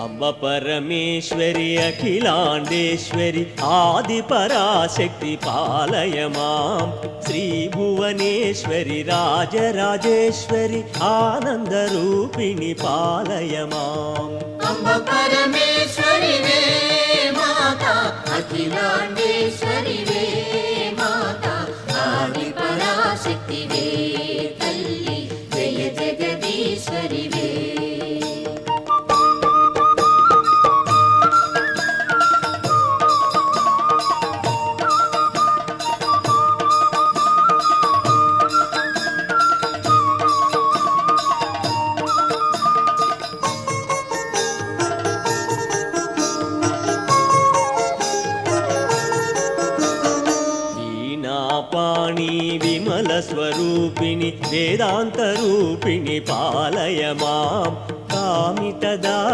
అంబ పరమేశ్వరి అఖిలాండేశ్వరి ఆది పరాశక్తి పాలయమాం శ్రీ భువనేశ్వరి రాజరాజేశ్వరి ఆనందరూపిణి పాలయమాం అంబ పరమేశ్వరి వే మాతా అఖిలాండేశ్వరి వే మాతా ఆది పరాశక్తి వే తల్లి జయ జగదీశ్వరి వే పాణి విమల స్వరూపిణి వేదాంత రూపిణి పాలయమాం కామితదా